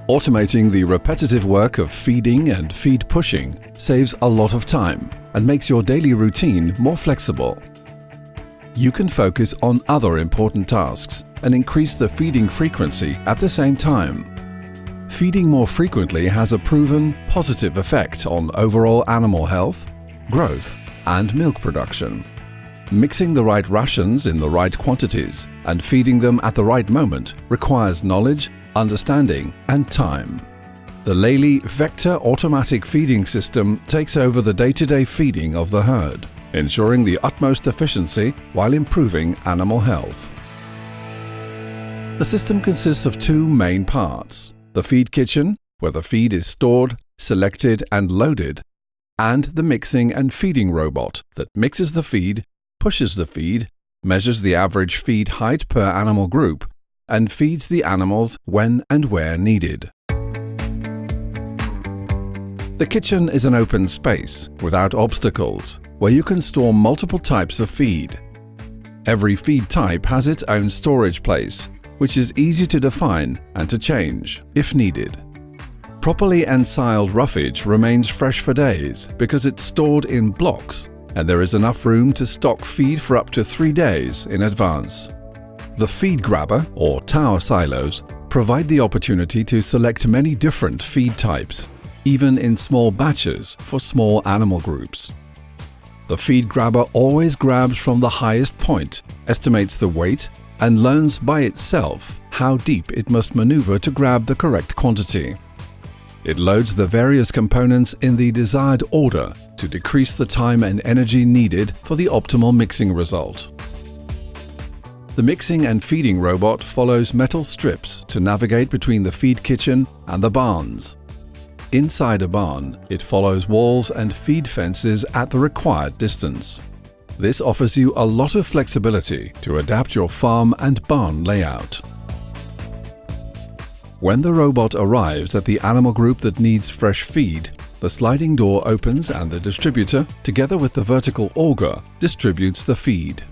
Automating the repetitive work of feeding and feed pushing saves a lot of time and makes your daily routine more flexible. You can focus on other important tasks and increase the feeding frequency at the same time. Feeding more frequently has a proven positive effect on overall animal health, growth, and milk production. Mixing the right rations in the right quantities and feeding them at the right moment requires knowledge, understanding, and time. The Lely Vector automatic feeding system takes over the day-to-day feeding of the herd, ensuring the utmost efficiency while improving animal health. The system consists of two main parts: the feed kitchen, where the feed is stored, selected, and loaded, and the mixing and feeding robot that mixes the feed, pushes the feed, measures the average feed height per animal group, and feeds the animals when and where needed. The kitchen is an open space without obstacles where you can store multiple types of feed. Every feed type has its own storage place, which is easy to define and to change if needed. Properly ensiled roughage remains fresh for days because it's stored in blocks and there is enough room to stock feed for up to 3 days in advance. The feed grabber or tower silos provide the opportunity to select many different feed types, even in small batches for small animal groups. The feed grabber always grabs from the highest point, estimates the weight, and learns by itself how deep it must maneuver to grab the correct quantity. It loads the various components in the desired order to decrease the time and energy needed for the optimal mixing result. The mixing and feeding robot follows metal strips to navigate between the feed kitchen and the barns. Inside a barn, it follows walls and feed fences at the required distance. This offers you a lot of flexibility to adapt your farm and barn layout. When the robot arrives at the animal group that needs fresh feed, the sliding door opens and the distributor, together with the vertical auger, distributes the feed.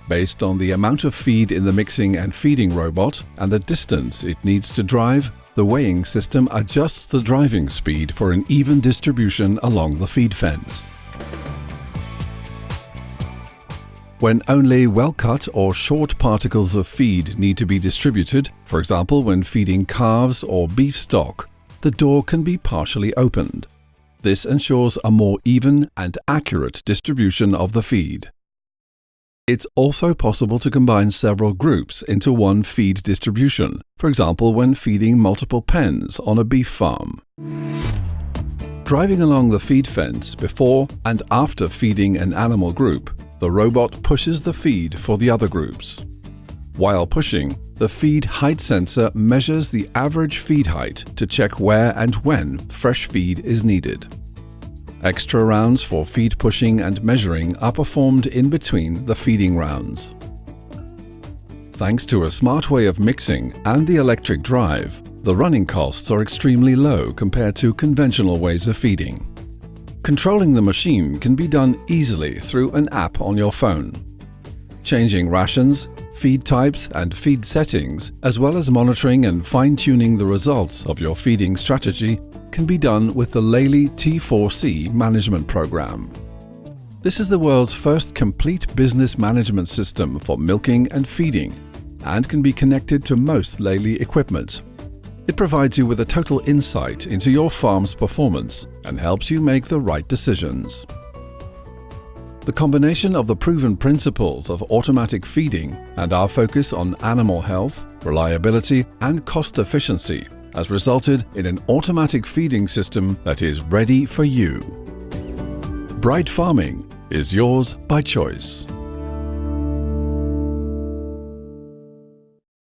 Based on the amount of feed in the mixing and feeding robot and the distance it needs to drive, the weighing system adjusts the driving speed for an even distribution along the feed fence. When only well-cut or short particles of feed need to be distributed, for example when feeding calves or beef stock, the door can be partially opened. This ensures a more even and accurate distribution of the feed. It's also possible to combine several groups into one feed distribution, for example when feeding multiple pens on a beef farm. Driving along the feed fence before and after feeding an animal group, the robot pushes the feed for the other groups. While pushing, the feed height sensor measures the average feed height to check where and when fresh feed is needed. Extra rounds for feed pushing and measuring are performed in between the feeding rounds. Thanks to a smart way of mixing and the electric drive, the running costs are extremely low compared to conventional ways of feeding. Controlling the machine can be done easily through an app on your phone. Changing rations, feed types and feed settings, as well as monitoring and fine-tuning the results of your feeding strategy can be done with the Lely T4C management program. This is the world's first complete business management system for milking and feeding and can be connected to most Lely equipment. It provides you with a total insight into your farm's performance and helps you make the right decisions. The combination of the proven principles of automatic feeding and our focus on animal health, reliability, and cost efficiency has resulted in an automatic feeding system that is ready for you. Bright farming is yours by choice.